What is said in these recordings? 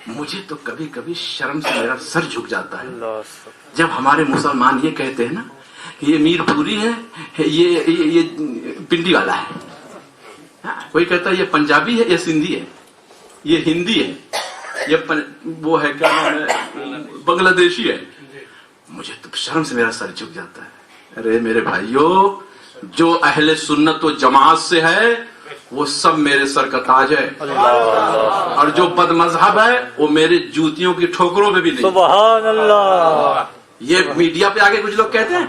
مجھے تو کبھی کبھی شرم سے میرا سر جھک جاتا ہے جب ہمارے مسلمان یہ کہتے ہیں نا کہ یہ میر پوری ہے، یہ پنڈی والا ہے، کوئی کہتا ہے یہ پنجابی ہے، یہ سندھی ہے، یہ ہندی ہے، یہ وہ ہے کیا نام ہے بنگلہ دیشی ہے. مجھے تو شرم سے میرا سر جھک جاتا ہے. ارے میرے بھائیوں، جو اہل سنت و جماعت سے ہے وہ سب میرے سر کا تاج ہے، اور جو بد مذہب ہے وہ میرے جوتیوں کی ٹھوکروں پہ بھی نہیں. سبحان اللہ. یہ میڈیا پہ آگے کچھ لوگ کہتے ہیں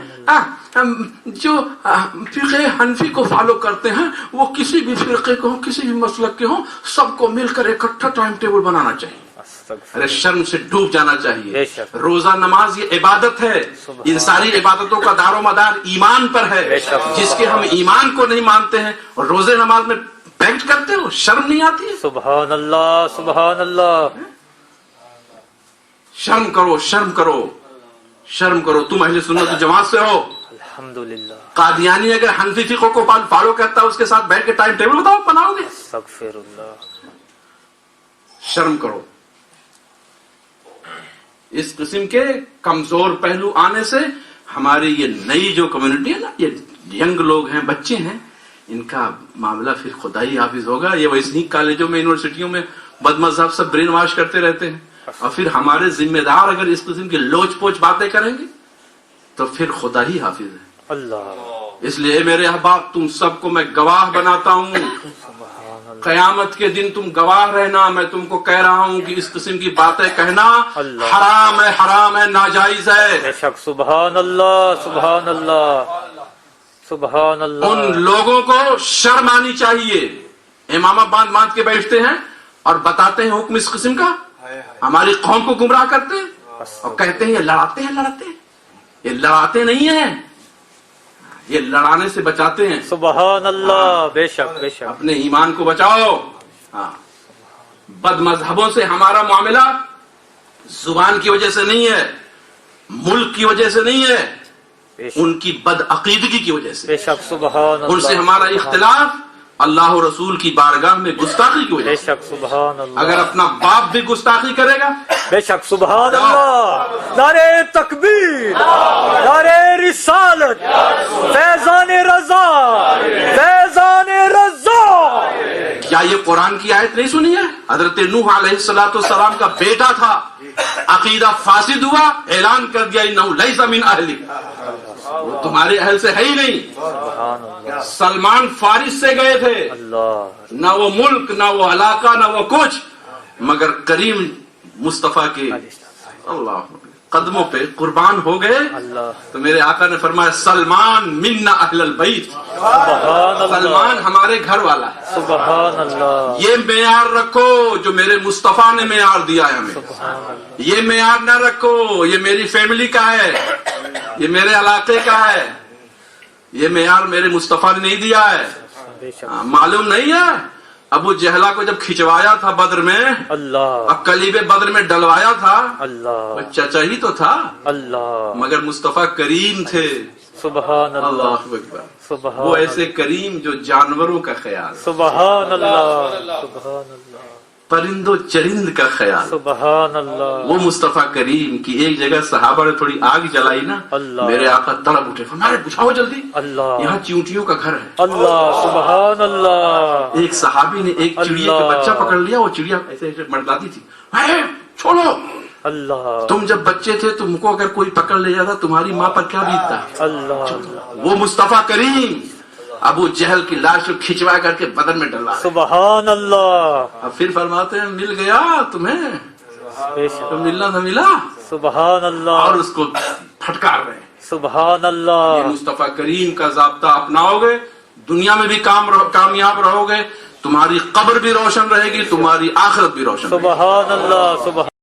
جو فقہ حنفی کو فالو کرتے ہیں وہ کسی بھی فرقے کو ہوں، کسی بھی مسلک کے ہوں، سب کو مل کر اکٹھا ٹائم ٹیبل بنانا چاہیے. ارے شرم سے ڈوب جانا چاہیے. روزہ نماز یہ عبادت ہے، ان ساری عبادتوں کا دار و مدار ایمان پر ہے. جس کے ہم ایمان کو نہیں مانتے ہیں اور روزے نماز میں پیکٹ کرتے ہو، شرم نہیں آتی ہے؟ سبحان اللہ سبحان اللہ. شرم کرو، شرم کرو، شرم کرو. تم اہل سنت و جماعت سے ہو. الحمدللہ. قادیانی اگر حنفی فقہ کو فالو کرتا ہے اس کے ساتھ بیٹھ کے ٹائم ٹیبل بناؤ گے؟ استغفر اللہ. شرم کرو. اس قسم کے کمزور پہلو آنے سے ہماری یہ نئی جو کمیونٹی ہے نا، یہ ینگ لوگ ہیں، بچے ہیں، ان کا معاملہ پھر خدا ہی حافظ ہوگا. یہ ویسے ہی کالجوں میں یونیورسٹیوں میں بد مذہب سب برین واش کرتے رہتے ہیں، اور پھر ہمارے ذمہ دار اگر اس قسم کی لوچ پوچھ باتیں کریں گے تو پھر خدا ہی حافظ ہے. اللہ. اس لیے میرے احباب، تم سب کو میں گواہ بناتا ہوں. قیامت کے دن تم گواہ رہنا. میں تم کو کہہ رہا ہوں کہ اس قسم کی باتیں کہنا حرام ہے، حرام ہے، ناجائز ہے. بے شک. سبحان اللہ سبحان اللہ سبحان اللہ. ان لوگوں کو شرم آنی چاہیے. امامہ باندھ کے بیٹھتے ہیں اور بتاتے ہیں حکم اس قسم کا، ہماری قوم کو گمراہ کرتے ہیں اور کہتے ہیں یہ لڑاتے ہیں. یہ لڑاتے نہیں ہیں، یہ لڑانے سے بچاتے ہیں. سبحان اللہ. بے شک بے شک. اپنے ایمان کو بچاؤ. بد مذہبوں سے ہمارا معاملہ زبان کی وجہ سے نہیں ہے، ملک کی وجہ سے نہیں ہے، ان کی بد عقیدگی کی وجہ سے. بے شک. سبحان اللہ. ان سے ہمارا اختلاف اللہ و رسول کی بارگاہ میں گستاخی کی وجہ بے سے. شک. سبحان اللہ. اگر اپنا باپ بھی گستاخی کرے گا، بے شک. سبحان اللہ. نعرہ تکبیر، نعرہ رسالت، فیضان رضا، فیضان رضا. کیا یہ قرآن کی آیت نہیں سنی ہے؟ حضرت نوح علیہ السلام کا بیٹا تھا، عقیدہ فاسد ہوا، اعلان کر دیا انہ لیس من اہلک، وہ تمہارے اہل سے ہے ہی نہیں. سلمان فارس سے گئے تھے، نہ وہ ملک، نہ وہ علاقہ، نہ وہ کچھ، مگر کریم مصطفیٰ کے اللہ قدموں پہ قربان ہو گئے. تو میرے آقا نے فرمایا سلمان منا اہل البیت، سلمان ہمارے گھر والا ہے. سبحان اللہ. یہ معیار رکھو جو میرے مصطفیٰ نے معیار دیا ہے ہمیں. یہ معیار نہ رکھو یہ میری فیملی کا ہے، یہ میرے علاقے کا ہے، یہ معیار میرے مصطفیٰ نے نہیں دیا ہے. معلوم نہیں ہے ابو جہلہ کو جب کھچوایا تھا بدر میں، اللہ، کلیب بدر میں ڈلوایا تھا، اللہ، چچا ہی تو تھا، اللہ، مگر مصطفیٰ کریم تھے. سبحان اللہ. اللہ اکبر. سبحان وہ ایسے کریم جو جانوروں کا خیال، سبحان اللہ. سبحان اللہ. پرند و چرند کا خیال، سبحان اللہ. وہ مصطفیٰ کریم کی. ایک جگہ صحابہ نے تھوڑی آگ جلائی نا، اللہ، میرے آقا تڑپ اٹھے، فرمایا بجھاؤ جلدی، اللہ، یہاں چیونٹیوں کا گھر ہے. اللہ. سبحان اللہ. ایک صحابی نے ایک چڑیا کا بچہ پکڑ لیا، وہ چڑیا ایسے ایسے مڑکاتی تھی، اے چھوڑو. اللہ، تم جب بچے تھے تم کو اگر کوئی پکڑ لے جاتا تمہاری ماں پر کیا بیتتا. اللہ. وہ مصطفیٰ کریم ابو جہل کی لاش کو کھچوا کر کے بدن میں ڈلا. سبحان اللہ. اب پھر فرماتے ہیں مل گیا تمہیں، بے شک. تو ملنا تھا ملا، سبحان اللہ. اور اس کو پھٹکار رہے. سبحان اللہ. یہ مصطفیٰ کریم کا ضابطہ اپناؤ گے، دنیا میں بھی کامیاب رہو گے، تمہاری قبر بھی روشن رہے گی، تمہاری آخرت بھی روشن رہے گی. سبحان اللہ. سبحان